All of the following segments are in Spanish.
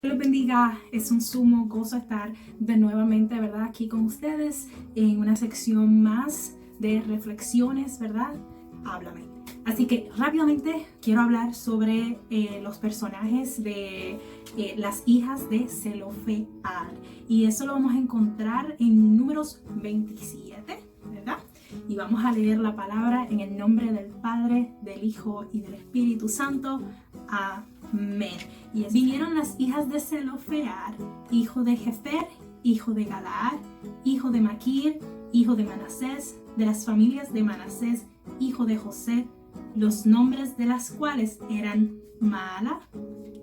Dios los bendiga, es un sumo gozo estar de nuevamente, ¿verdad? Aquí con ustedes en una sección más de reflexiones, ¿verdad? Háblame. Así que rápidamente quiero hablar sobre los personajes de las hijas de Zelofead. Y eso lo vamos a encontrar en Números 27, ¿verdad? Y vamos a leer la palabra en el nombre del Padre, del Hijo y del Espíritu Santo. Amén. Y vinieron las hijas de Zelofead, hijo de Jefer, hijo de Galaad, hijo de Maquir, hijo de Manasés, de las familias de Manasés, hijo de José, los nombres de las cuales eran Mahla,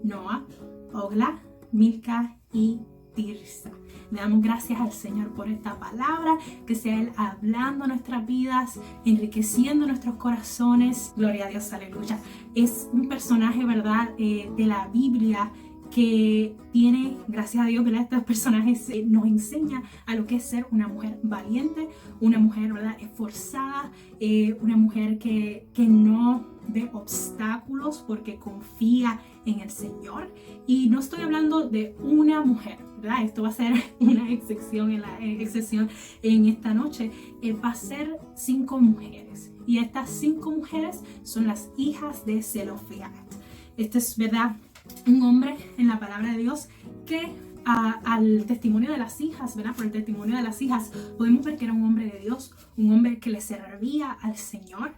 Noa, Ogla, Milca y Tirsa. Le damos gracias al Señor por esta palabra, que sea Él hablando nuestras vidas, enriqueciendo nuestros corazones. Gloria a Dios, aleluya. Es un personaje, ¿verdad?, de la Biblia que tiene, gracias a Dios, ¿verdad? Estos personajes nos enseñan a lo que es ser una mujer valiente, una mujer, ¿verdad?, esforzada, una mujer que no ve obstáculos porque confía en el Señor. Y no estoy hablando de una mujer, ¿verdad? Esto va a ser una excepción en esta noche. Va a ser 5 mujeres. Y estas 5 mujeres son las hijas de Zelofead. Este es, ¿verdad?, un hombre en la palabra de Dios que al testimonio de las hijas, ¿verdad? Por el testimonio de las hijas podemos ver que era un hombre de Dios, un hombre que le servía al Señor.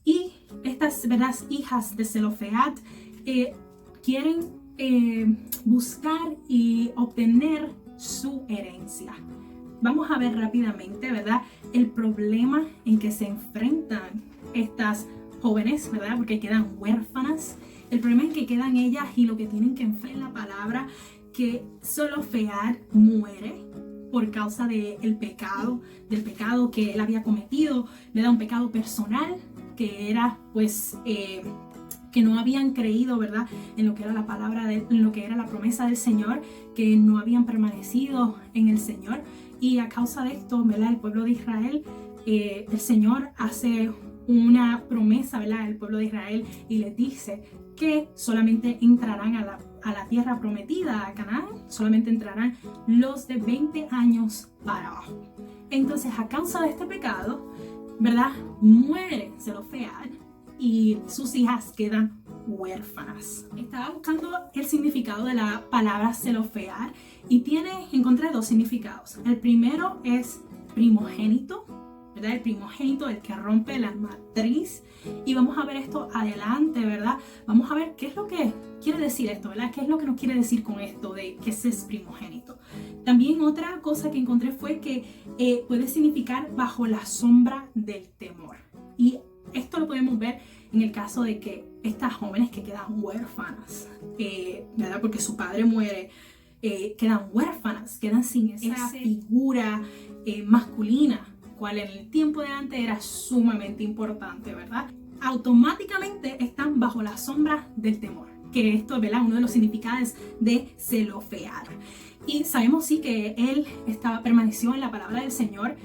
Y estas, ¿verdad?, hijas de Zelofead quieren buscar y obtener su herencia. Vamos a ver rápidamente, ¿verdad?, el problema en que se enfrentan estas jóvenes, ¿verdad?, porque quedan huérfanas. El problema es que quedan ellas y lo que tienen que enfrentar la palabra, que Zelofead muere por causa del pecado que él había cometido. Le da un pecado personal que era, pues, que no habían creído, ¿verdad?, en lo que era la palabra, en lo que era la promesa del Señor, que no habían permanecido en el Señor. Y a causa de esto, ¿verdad?, el pueblo de Israel, el Señor hace una promesa, ¿verdad?, al pueblo de Israel y les dice que solamente entrarán a la tierra prometida, a Canaán, solamente entrarán los de 20 años para abajo. Entonces, a causa de este pecado, ¿verdad?, muere Zelofead y sus hijas quedan huérfanas. Estaba buscando el significado de la palabra Zelofead y encontré 2 significados. El primero es primogénito, ¿verdad? El primogénito, el que rompe la matriz. Y vamos a ver esto adelante, ¿verdad? Vamos a ver qué es lo que quiere decir esto, ¿verdad? ¿Qué es lo que nos quiere decir con esto de que ese es primogénito? También otra cosa que encontré fue que puede significar bajo la sombra del temor. Y esto lo podemos ver en el caso de que estas jóvenes que quedan huérfanas, ¿verdad?, porque su padre muere, quedan huérfanas, quedan sin esa figura masculina, cual en el tiempo de antes era sumamente importante, ¿verdad? Automáticamente están bajo la sombra del temor, que esto es, ¿verdad?, uno de los significados de Zelofead. Y sabemos sí que él permaneció en la palabra del Señor.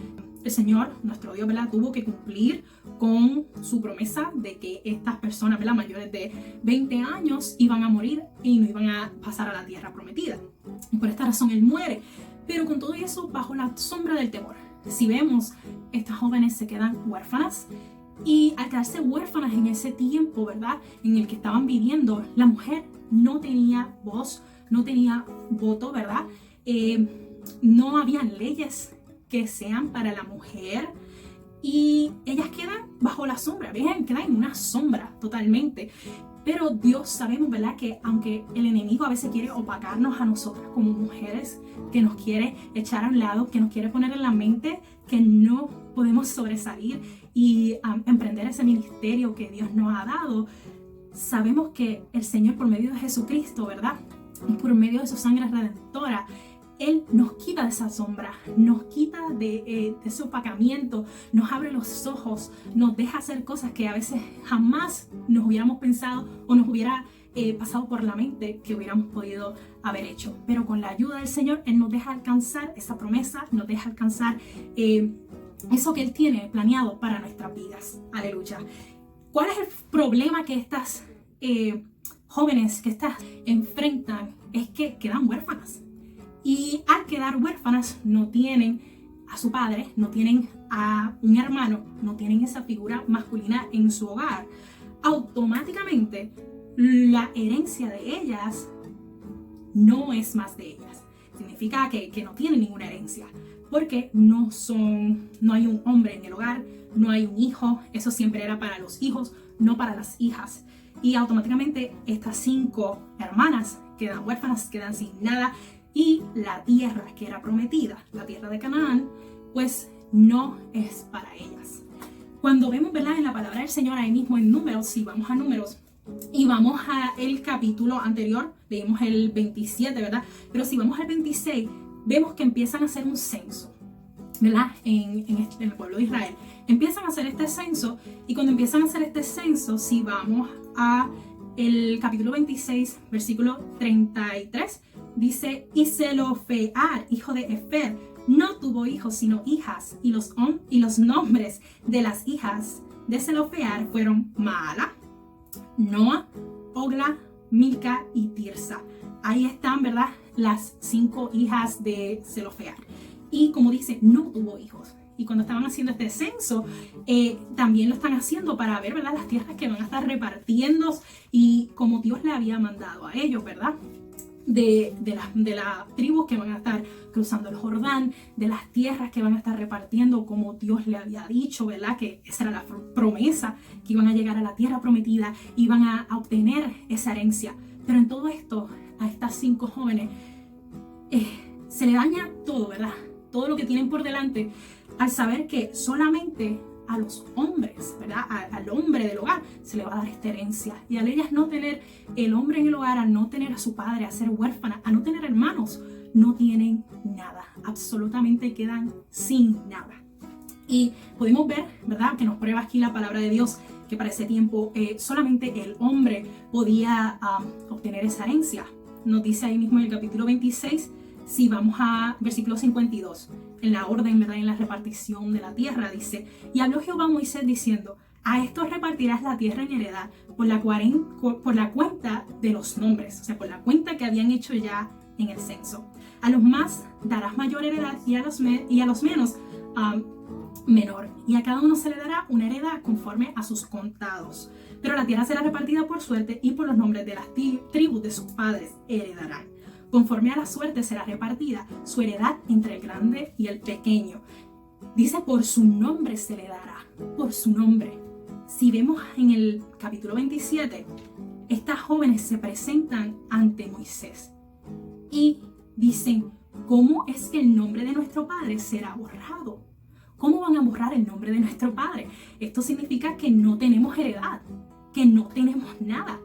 El Señor, nuestro Dios, ¿verdad?, tuvo que cumplir con su promesa de que estas personas, ¿verdad?, mayores de 20 años iban a morir y no iban a pasar a la tierra prometida. Y por esta razón él muere, pero con todo eso bajo la sombra del temor. Si vemos, estas jóvenes se quedan huérfanas, y al quedarse huérfanas en ese tiempo, ¿verdad?, en el que estaban viviendo, la mujer no tenía voz, no tenía voto, ¿verdad? No habían leyes que sean para la mujer, y ellas quedan bajo la sombra, ¿ven? Quedan en una sombra totalmente. Pero Dios, sabemos, ¿verdad?, que aunque el enemigo a veces quiere opacarnos a nosotras como mujeres, que nos quiere echar a un lado, que nos quiere poner en la mente que no podemos sobresalir y emprender ese ministerio que Dios nos ha dado, sabemos que el Señor, por medio de Jesucristo, ¿verdad?, y por medio de su sangre redentora, Él nos quita de esa sombra, nos quita de ese opacamiento, nos abre los ojos, nos deja hacer cosas que a veces jamás nos hubiéramos pensado o nos hubiera pasado por la mente que hubiéramos podido haber hecho. Pero con la ayuda del Señor, Él nos deja alcanzar esa promesa, nos deja alcanzar eso que Él tiene planeado para nuestras vidas. Aleluya. ¿Cuál es el problema que estas jóvenes que enfrentan es que quedan huérfanas. Y al quedar huérfanas no tienen a su padre, no tienen a un hermano, no tienen esa figura masculina en su hogar. Automáticamente la herencia de ellas no es más de ellas. Significa que no tienen ninguna herencia, porque no hay un hombre en el hogar, no hay un hijo. Eso siempre era para los hijos, no para las hijas. Y automáticamente estas 5 hermanas quedan huérfanas, quedan sin nada, y la tierra que era prometida, la tierra de Canaán, pues no es para ellas. Cuando vemos, ¿verdad?, en la palabra del Señor ahí mismo en Números, si vamos a Números y vamos al capítulo anterior, leímos el 27, ¿verdad? Pero si vamos al 26, vemos que empiezan a hacer un censo, ¿verdad? En el pueblo de Israel. Empiezan a hacer este censo, y cuando empiezan a hacer este censo, si vamos a el capítulo 26, versículo 33, dice: y Zelofear, hijo de Efer, no tuvo hijos sino hijas, y los nombres de las hijas de Zelofear fueron Maala, Noa, Ogla, Milca y Tirsa. Ahí están, ¿verdad?, las 5 hijas de Zelofear. Y como dice, no tuvo hijos. Y cuando estaban haciendo este censo, también lo están haciendo para ver, ¿verdad?, las tierras que van a estar repartiendo, y como Dios le había mandado a ellos, ¿verdad?, de las tribus que van a estar cruzando el Jordán, de las tierras que van a estar repartiendo como Dios le había dicho, ¿verdad?, que esa era la promesa, que iban a llegar a la tierra prometida, iban a obtener esa herencia. Pero en todo esto, a estas 5 jóvenes se le daña todo, ¿verdad?, todo lo que tienen por delante, al saber que solamente a los hombres, ¿verdad?, al hombre del hogar se le va a dar esta herencia. Y al ellas no tener el hombre en el hogar, al no tener a su padre, a ser huérfana, a no tener hermanos, no tienen nada, absolutamente quedan sin nada. Y podemos ver, ¿verdad?, que nos prueba aquí la palabra de Dios, que para ese tiempo solamente el hombre podía obtener esa herencia. Nos dice ahí mismo en el capítulo 26, si vamos a versículo 52, en la orden, ¿verdad?, en la repartición de la tierra, dice: y habló Jehová a Moisés diciendo: a estos repartirás la tierra en heredad por la cuenta de los nombres, o sea, por la cuenta que habían hecho ya en el censo. A los más darás mayor heredad, y a los menos menor, y a cada uno se le dará una heredad conforme a sus contados. Pero la tierra será repartida por suerte, y por los nombres de las tribus de sus padres heredarán. Conforme a la suerte será repartida su heredad entre el grande y el pequeño. Dice: por su nombre se le dará, por su nombre. Si vemos en el capítulo 27, estas jóvenes se presentan ante Moisés y dicen: ¿cómo es que el nombre de nuestro padre será borrado? ¿Cómo van a borrar el nombre de nuestro padre? Esto significa que no tenemos heredad, que no tenemos nada.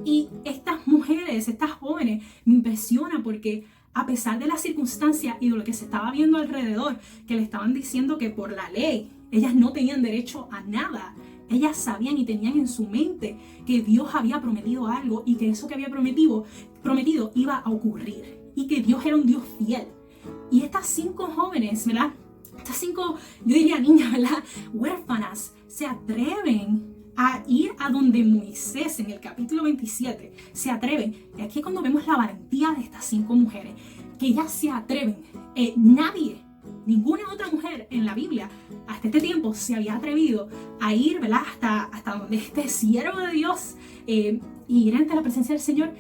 Y estas mujeres, estas jóvenes, me impresiona porque a pesar de las circunstancias y de lo que se estaba viendo alrededor, que le estaban diciendo que por la ley ellas no tenían derecho a nada, ellas sabían y tenían en su mente que Dios había prometido algo, y que eso que había prometido iba a ocurrir, y que Dios era un Dios fiel. Y estas 5 jóvenes, ¿verdad?, estas 5, yo diría niñas, ¿verdad?, huérfanas, se atreven a ir a donde Moisés en el capítulo 27, se atreven. Y aquí es cuando vemos la valentía de estas 5 mujeres, que ellas se atreven. Ninguna otra mujer en la Biblia hasta este tiempo se había atrevido a ir, ¿verdad?, hasta donde este siervo de Dios, y ir ante la presencia del Señor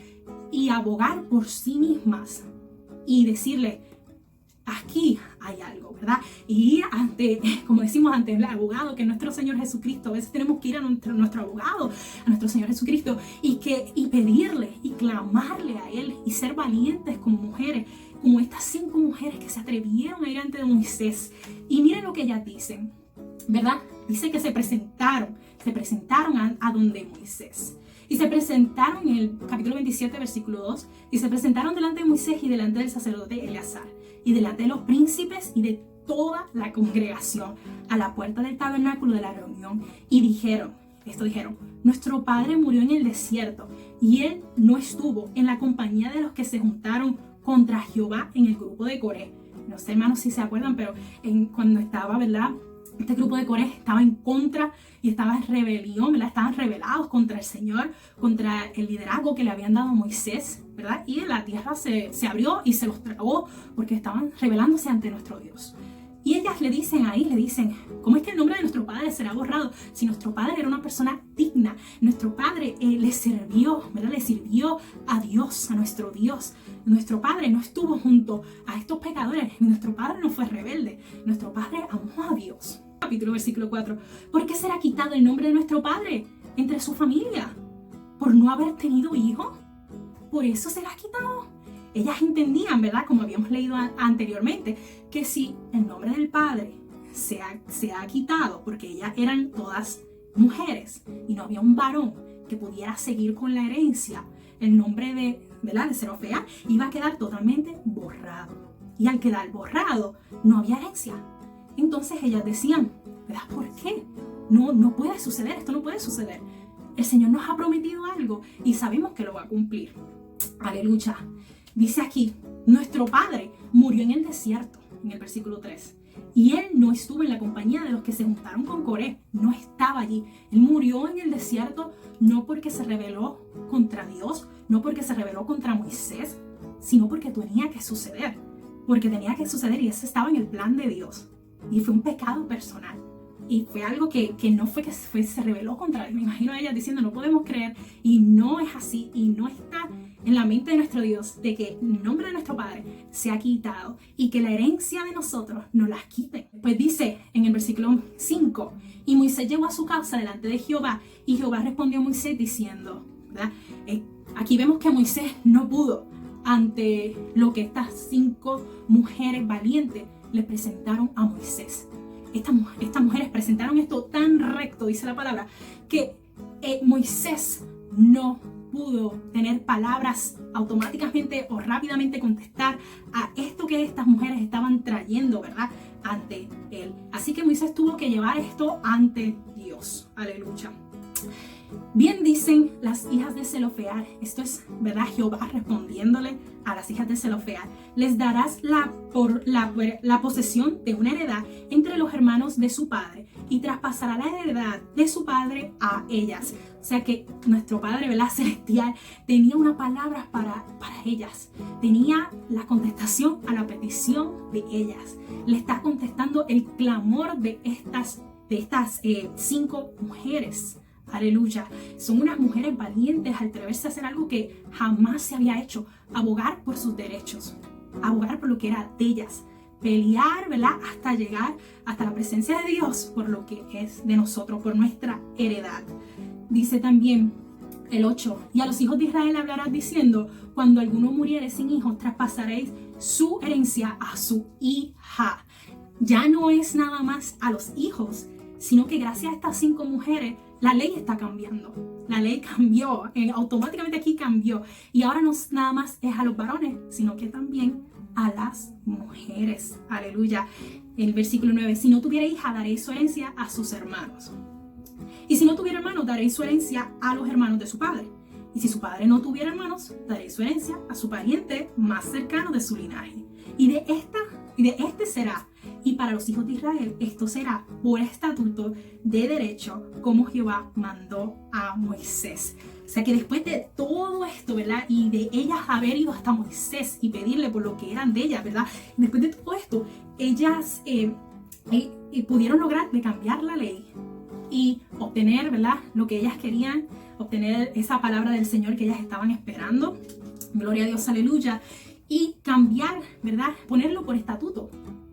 y abogar por sí mismas y decirle: aquí hay algo, ¿verdad? Y ir ante, como decimos, ante el abogado, que es nuestro Señor Jesucristo. A veces tenemos que ir a nuestro abogado, a nuestro Señor Jesucristo, y pedirle y clamarle a Él, y ser valientes como mujeres, como estas 5 mujeres que se atrevieron a ir ante Moisés. Y miren lo que ellas dicen, ¿verdad? Dice que se presentaron a donde Moisés. Y se presentaron en el capítulo 27, versículo 2, y se presentaron delante de Moisés y delante del sacerdote Eleazar, y delante de los príncipes y de toda la congregación, a la puerta del tabernáculo de la reunión, y dijeron: nuestro padre murió en el desierto, y él no estuvo en la compañía de los que se juntaron contra Jehová en el grupo de Coré. No sé, hermanos, si se acuerdan, pero cuando estaba, ¿verdad?, Este grupo de Coré estaba en contra y estaba en rebelión, ¿verdad? Estaban rebelados contra el Señor, contra el liderazgo que le habían dado a Moisés, ¿verdad? Y la tierra se abrió y se los tragó porque estaban rebelándose ante nuestro Dios. Y ellas le dicen, ¿cómo es que el nombre de nuestro padre será borrado? Si nuestro padre era una persona digna, nuestro padre le sirvió, ¿verdad? Le sirvió a Dios, a nuestro Dios. Nuestro padre no estuvo junto a estos pecadores, nuestro padre no fue rebelde, nuestro padre amó a Dios. Capítulo versículo 4. ¿Por qué será quitado el nombre de nuestro padre entre su familia? ¿Por no haber tenido hijo? ¿Por eso será quitado? Ellas entendían, ¿verdad? Como habíamos leído anteriormente, que si el nombre del padre se ha quitado, porque ellas eran todas mujeres y no había un varón que pudiera seguir con la herencia, el nombre de Zelofehad iba a quedar totalmente borrado. Y al quedar borrado, no había herencia. Entonces ellas decían, ¿verdad? ¿Por qué? No puede suceder, esto no puede suceder. El Señor nos ha prometido algo y sabemos que lo va a cumplir. Aleluya. Dice aquí, nuestro padre murió en el desierto, en el versículo 3. Y él no estuvo en la compañía de los que se juntaron con Coré, no estaba allí. Él murió en el desierto no porque se rebeló contra Dios, no porque se rebeló contra Moisés, sino porque tenía que suceder. Porque tenía que suceder y eso estaba en el plan de Dios. Y fue un pecado personal. Y fue algo que no fue que se rebeló contra él. Me imagino a ella diciendo, no podemos creer. Y no es así. Y no está en la mente de nuestro Dios de que el nombre de nuestro Padre se ha quitado y que la herencia de nosotros nos las quiten. Pues dice en el versículo 5, y Moisés llegó a su casa delante de Jehová, y Jehová respondió a Moisés diciendo, ¿verdad? Aquí vemos que Moisés no pudo ante lo que estas 5 mujeres valientes le presentaron a Moisés. Estas mujeres presentaron esto tan recto, dice la palabra, que Moisés no pudo tener palabras automáticamente o rápidamente contestar a esto que estas mujeres estaban trayendo, ¿verdad? Ante él. Así que Moisés tuvo que llevar esto ante Dios. Aleluya. Bien dicen las hijas de Zelofehad, esto es, ¿verdad? Jehová respondiéndole a las hijas de Zelofehad, les darás la posesión de una heredad entre los hermanos de su padre y traspasará la heredad de su padre a ellas. O sea que nuestro Padre, ¿verdad? Celestial tenía una palabra para ellas, tenía la contestación a la petición de ellas, le está contestando el clamor de estas 5 mujeres. Aleluya. Son unas mujeres valientes al atreverse a hacer algo que jamás se había hecho. Abogar por sus derechos. Abogar por lo que era de ellas. Pelear, ¿verdad? Hasta llegar hasta la presencia de Dios por lo que es de nosotros, por nuestra heredad. Dice también el 8. Y a los hijos de Israel hablarás diciendo, cuando alguno muriere sin hijos, traspasaréis su herencia a su hija. Ya no es nada más a los hijos, sino que gracias a estas 5 mujeres, la ley está cambiando. La ley cambió, automáticamente aquí cambió. Y ahora no nada más es a los varones, sino que también a las mujeres. Aleluya. El versículo 9. Si no tuviera hija, daréis su herencia a sus hermanos. Y si no tuviera hermanos, daréis su herencia a los hermanos de su padre. Y si su padre no tuviera hermanos, daréis su herencia a su pariente más cercano de su linaje. Y de este será. Y para los hijos de Israel esto será por estatuto de derecho, como Jehová mandó a Moisés. O sea que después de todo esto, ¿verdad? Y de ellas haber ido hasta Moisés y pedirle por lo que eran de ellas, ¿verdad? Después de todo esto, ellas pudieron lograr de cambiar la ley y obtener, ¿verdad? Lo que ellas querían, obtener esa palabra del Señor que ellas estaban esperando. Gloria a Dios, aleluya. Y cambiar, ¿verdad? Ponerlo por estatuto.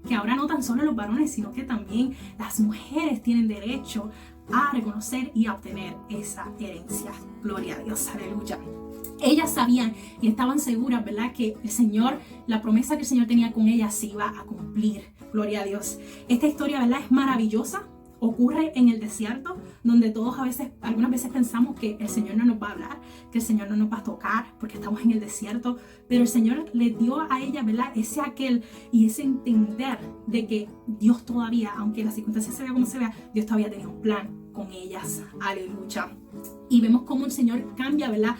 Que ahora no tan solo los varones, sino que también las mujeres tienen derecho a reconocer y a obtener esa herencia. Gloria a Dios, aleluya. Ellas sabían y estaban seguras, ¿verdad? Que el Señor, la promesa que el Señor tenía con ellas se iba a cumplir. Gloria a Dios. Esta historia, ¿verdad? Es maravillosa. Ocurre en el desierto, donde todos algunas veces pensamos que el Señor no nos va a hablar, que el Señor no nos va a tocar, porque estamos en el desierto, pero el Señor le dio a ella, ¿verdad? Ese entender de que Dios todavía, aunque la circunstancia se vea como se vea, Dios todavía tenía un plan con ellas. Aleluya. Y vemos cómo el Señor cambia, ¿verdad?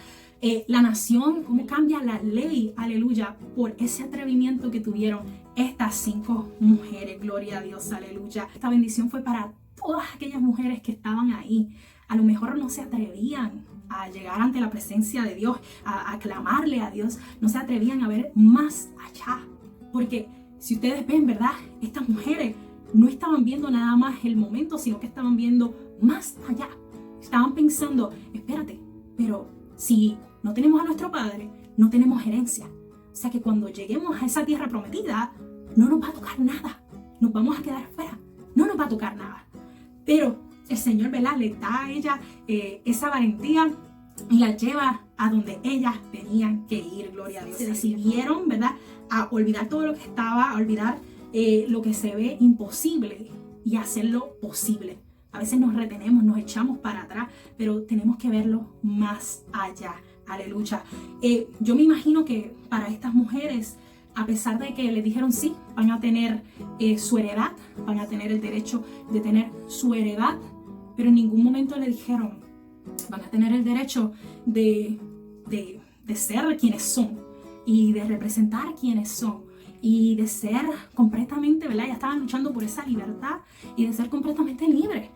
la nación, cómo cambia la ley, aleluya, por ese atrevimiento que tuvieron estas 5 mujeres, gloria a Dios, aleluya. Esta bendición fue para todas aquellas mujeres que estaban ahí. A lo mejor no se atrevían a llegar ante la presencia de Dios, a clamarle a Dios, no se atrevían a ver más allá, porque si ustedes ven, ¿verdad? Estas mujeres no estaban viendo nada más el momento, sino que estaban viendo más allá. Estaban pensando, espérate, pero si no tenemos a nuestro padre, no tenemos herencia. O sea que cuando lleguemos a esa tierra prometida, no nos va a tocar nada. Nos vamos a quedar fuera. No nos va a tocar nada. Pero el Señor, ¿verdad?, le da a ella esa valentía y la lleva a donde ellas tenían que ir, gloria a Dios. Se decidieron, ¿verdad?, a olvidar todo lo que estaba, a olvidar lo que se ve imposible y hacerlo posible. A veces nos retenemos, nos echamos para atrás, pero tenemos que verlo más allá. Aleluya. Yo me imagino que para estas mujeres, a pesar de que les dijeron sí, van a tener su heredad, van a tener el derecho de tener su heredad, pero en ningún momento le dijeron, van a tener el derecho de ser quienes son y de representar quienes son y de ser completamente, ¿verdad? Ya estaban luchando por esa libertad y de ser completamente libres.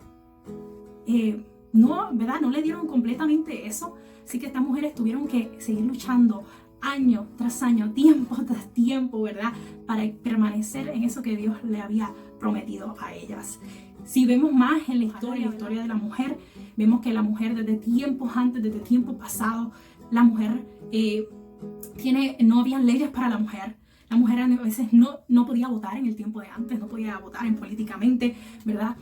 No, ¿verdad? No le dieron completamente eso, así que estas mujeres tuvieron que seguir luchando año tras año, tiempo tras tiempo, ¿verdad?, para permanecer en eso que Dios le había prometido a ellas. Si vemos más en la historia de la mujer, vemos que la mujer desde tiempos antes, desde tiempos pasados, la mujer no había leyes para la mujer. La mujer a veces no podía votar en el tiempo de antes, no podía votar políticamente, ¿verdad?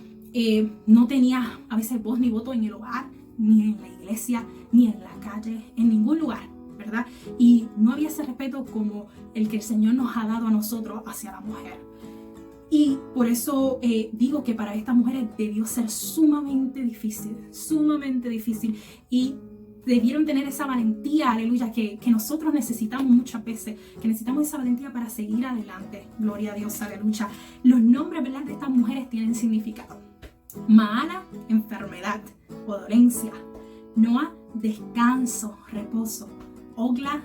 No tenía a veces voz ni voto en el hogar, ni en la iglesia, ni en la calle, en ningún lugar, ¿verdad? Y no había ese respeto como el que el Señor nos ha dado a nosotros hacia la mujer. Y por eso digo que para estas mujeres debió ser sumamente difícil, y debieron tener esa valentía, aleluya, que nosotros necesitamos muchas veces, que necesitamos esa valentía para seguir adelante, gloria a Dios, aleluya. Los nombres, ¿verdad?, de estas mujeres tienen significado. Maala, enfermedad o dolencia. Noa, descanso, reposo. Ogla,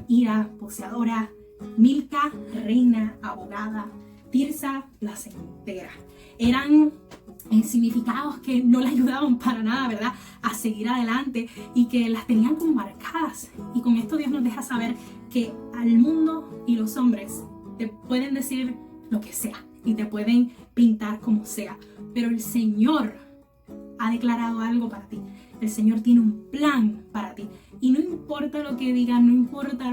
ira, poseadora. Milca, reina, abogada. Tirsa, placentera. Eran significados que no le ayudaban para nada, ¿verdad?, a seguir adelante y que las tenían como marcadas. Y con esto Dios nos deja saber que al mundo y los hombres te pueden decir lo que sea y te pueden pintar como sea, pero el Señor ha declarado algo para ti. El Señor tiene un plan para ti y no importa lo que digan, no importa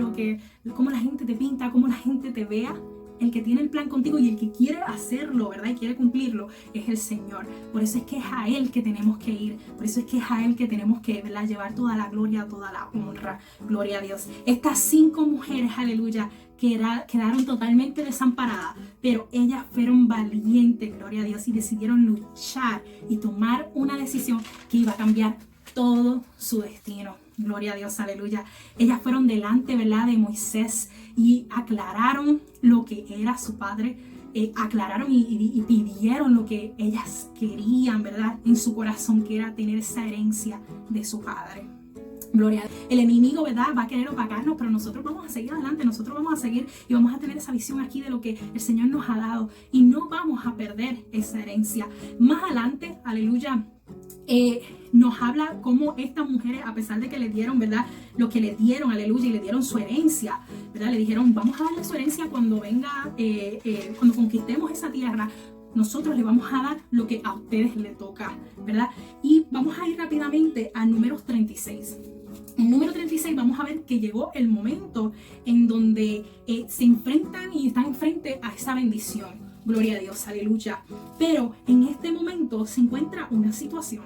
cómo la gente te pinta, cómo la gente te vea. El que tiene el plan contigo y el que quiere hacerlo, ¿verdad?, y quiere cumplirlo, es el Señor. Por eso es que es a Él que tenemos que ir. Por eso es que es a Él que tenemos que, ¿verdad?, llevar toda la gloria, toda la honra. Gloria a Dios. Estas 5 mujeres, aleluya, quedaron totalmente desamparadas, pero ellas fueron valientes, gloria a Dios, y decidieron luchar y tomar una decisión que iba a cambiar todo su destino. Gloria a Dios, aleluya. Ellas fueron delante, ¿verdad?, de Moisés y aclararon lo que era su padre, aclararon y pidieron lo que ellas querían, ¿verdad?, en su corazón, que era tener esa herencia de su padre. Gloria a Dios. El enemigo, ¿verdad?, va a querer opacarnos, pero nosotros vamos a seguir adelante, nosotros vamos a seguir y vamos a tener esa visión aquí de lo que el Señor nos ha dado y no vamos a perder esa herencia. Más adelante, aleluya, nos habla cómo estas mujeres, a pesar de que le dieron, ¿verdad?, lo que le dieron, aleluya, y le dieron su herencia, ¿verdad?, le dijeron, vamos a darle su herencia cuando venga, cuando conquistemos esa tierra, nosotros le vamos a dar lo que a ustedes les toca, ¿verdad? Y vamos a ir rápidamente a Números 36. En número 36 vamos a ver que llegó el momento en donde se enfrentan y están frente a esa bendición. Gloria a Dios, aleluya. Pero en este momento se encuentra una situación.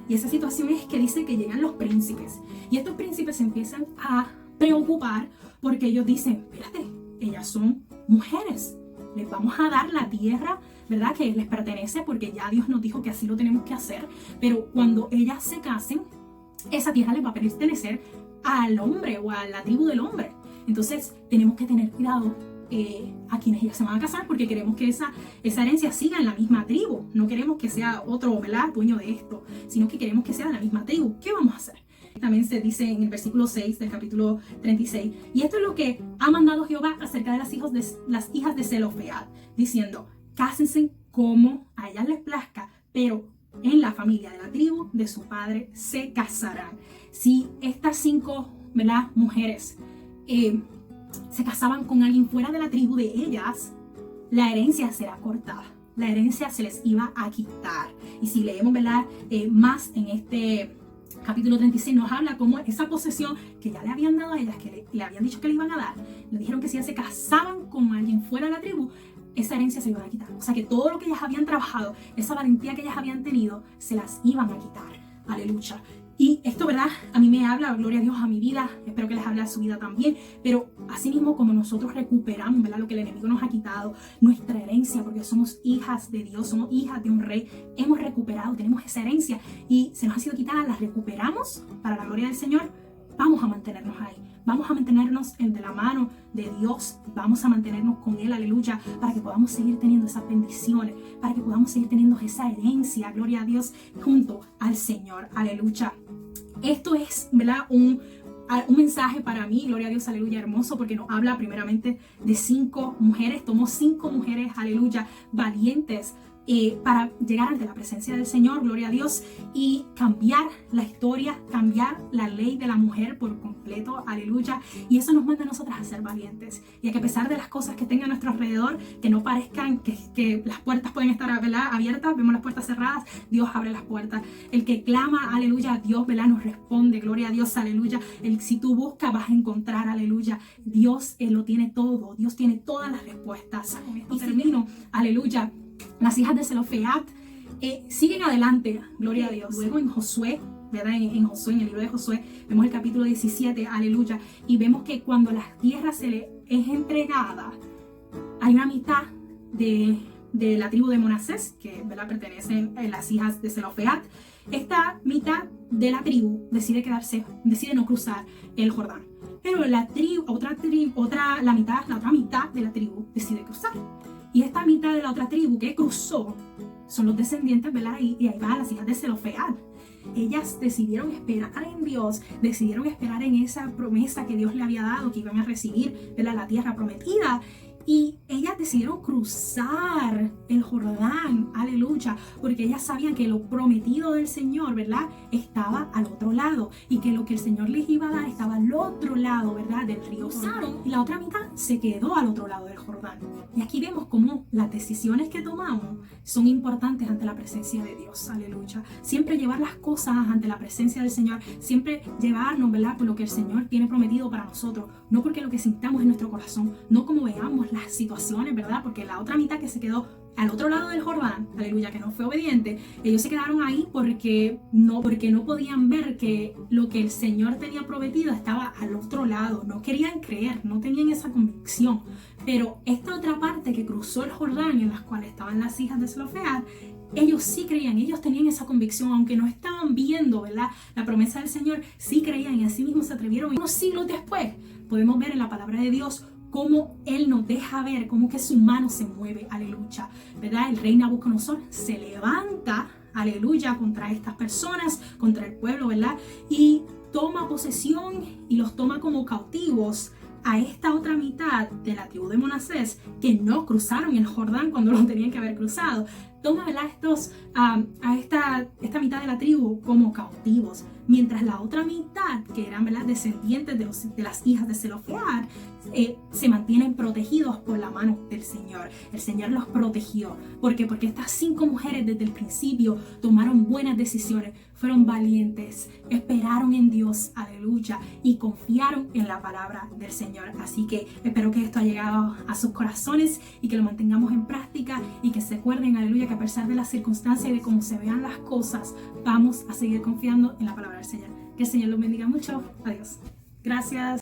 Y esa situación es que dice que llegan los príncipes. Y estos príncipes se empiezan a preocupar porque ellos dicen, espérate, ellas son mujeres. Les vamos a dar la tierra, ¿verdad?, que les pertenece porque ya Dios nos dijo que así lo tenemos que hacer. Pero cuando ellas se casen, esa tierra les va a pertenecer al hombre o a la tribu del hombre. Entonces tenemos que tener cuidado a quienes ellas se van a casar, porque queremos que esa herencia siga en la misma tribu. No queremos que sea otro, ¿verdad?, dueño de esto, sino que queremos que sea de la misma tribu. ¿Qué vamos a hacer? También se dice en el versículo 6 del capítulo 36. Y esto es lo que ha mandado Jehová acerca de las hijas de Zelofehad, diciendo: cásense como a ellas les plazca, pero en la familia de la tribu de su padre se casarán. Si estas 5, ¿verdad?, mujeres se casaban con alguien fuera de la tribu de ellas, la herencia será cortada. La herencia se les iba a quitar. Y si leemos, ¿verdad?, más en este capítulo 36, nos habla cómo esa posesión que ya le habían dado a ellas, que le habían dicho que le iban a dar, le dijeron que si ellas se casaban con alguien fuera de la tribu, esa herencia se iba a quitar. O sea que todo lo que ellas habían trabajado, esa valentía que ellas habían tenido, se las iban a quitar. Aleluya. Y esto, ¿verdad?, a mí me habla, gloria a Dios, a mi vida. Espero que les hable a su vida también. Pero así mismo como nosotros recuperamos, ¿verdad?, lo que el enemigo nos ha quitado, nuestra herencia, porque somos hijas de Dios, somos hijas de un rey, hemos recuperado, tenemos esa herencia y se nos ha sido quitada, la recuperamos para la gloria del Señor. Vamos a mantenernos ahí. Vamos a mantenernos de la mano de Dios. Vamos a mantenernos con Él, aleluya, para que podamos seguir teniendo esas bendiciones, para que podamos seguir teniendo esa herencia, gloria a Dios, junto al Señor, aleluya. Esto es, ¿verdad?, un mensaje para mí, gloria a Dios, aleluya, hermoso, porque nos habla primeramente de 5 mujeres. Tomó 5 mujeres, aleluya, valientes, para llegar ante la presencia del Señor, gloria a Dios, y cambiar la historia, cambiar la ley de la mujer por completo, aleluya. Y eso nos manda a nosotras a ser valientes, y a que a pesar de las cosas que tengan a nuestro alrededor, que no parezcan que las puertas pueden estar, ¿verdad?, abiertas, vemos las puertas cerradas, Dios abre las puertas. El que clama, aleluya, Dios, ¿verdad?, nos responde, gloria a Dios, aleluya. Si tú buscas, vas a encontrar, aleluya. Dios lo tiene todo, Dios tiene todas las respuestas. Y termino, aleluya. Las hijas de Zelofehad siguen adelante, gloria a Dios. Luego en Josué, ¿verdad?, en Josué, en el libro de Josué, vemos el capítulo 17, aleluya, y vemos que cuando la tierra se le es entregada, hay una mitad de la tribu de Manasés, que, ¿verdad?, pertenecen a las hijas de Zelofehad. Esta mitad de la tribu decide no cruzar el Jordán, pero la otra mitad de la tribu decide cruzar. Y esta mitad de la otra tribu que cruzó son los descendientes, ¿verdad? Y ahí van las hijas de Zelofehad. Ellas decidieron esperar en Dios, decidieron esperar en esa promesa que Dios le había dado, que iban a recibir, ¿verdad?, la tierra prometida. Y ellas decidieron cruzar el Jordán, aleluya, porque ellas sabían que lo prometido del Señor, ¿verdad?, estaba al otro lado, y que lo que el Señor les iba a dar estaba al otro lado, ¿verdad?, del río Jordán. Y la otra mitad se quedó al otro lado del Jordán. Y aquí vemos cómo las decisiones que tomamos son importantes ante la presencia de Dios, aleluya. Siempre llevar las cosas ante la presencia del Señor, siempre llevarnos, ¿verdad?, por lo que el Señor tiene prometido para nosotros, no porque lo que sintamos en nuestro corazón, no como veamos las situaciones, ¿verdad?, porque la otra mitad que se quedó al otro lado del Jordán, aleluya, que no fue obediente, ellos se quedaron ahí porque no podían ver que lo que el Señor tenía prometido estaba al otro lado, no querían creer, no tenían esa convicción. Pero esta otra parte que cruzó el Jordán, en las cuales estaban las hijas de Zelofehad, ellos sí creían, ellos tenían esa convicción, aunque no estaban viendo, ¿verdad?, la promesa del Señor, sí creían, y así mismo se atrevieron. Y unos siglos después podemos ver en la palabra de Dios cómo Él nos deja ver, cómo que su mano se mueve, aleluya, ¿verdad? El rey Nabucodonosor se levanta, aleluya, contra estas personas, contra el pueblo, ¿verdad?, y toma posesión y los toma como cautivos a esta otra mitad de la tribu de Manasés, que no cruzaron el Jordán cuando lo tenían que haber cruzado. Toma, ¿verdad?, a esta mitad de la tribu como cautivos, mientras la otra mitad, que eran, ¿verdad?, descendientes de las hijas de Zelofehad, se mantienen protegidos por la mano del Señor. El Señor los protegió. ¿Por qué? Porque estas 5 mujeres desde el principio tomaron buenas decisiones, fueron valientes, esperaron en Dios, aleluya, y confiaron en la palabra del Señor. Así que espero que esto haya llegado a sus corazones y que lo mantengamos en práctica, y que se acuerden, aleluya, que a pesar de las circunstancias y de cómo se vean las cosas, vamos a seguir confiando en la palabra del Señor. Que el Señor los bendiga mucho. Adiós. Gracias.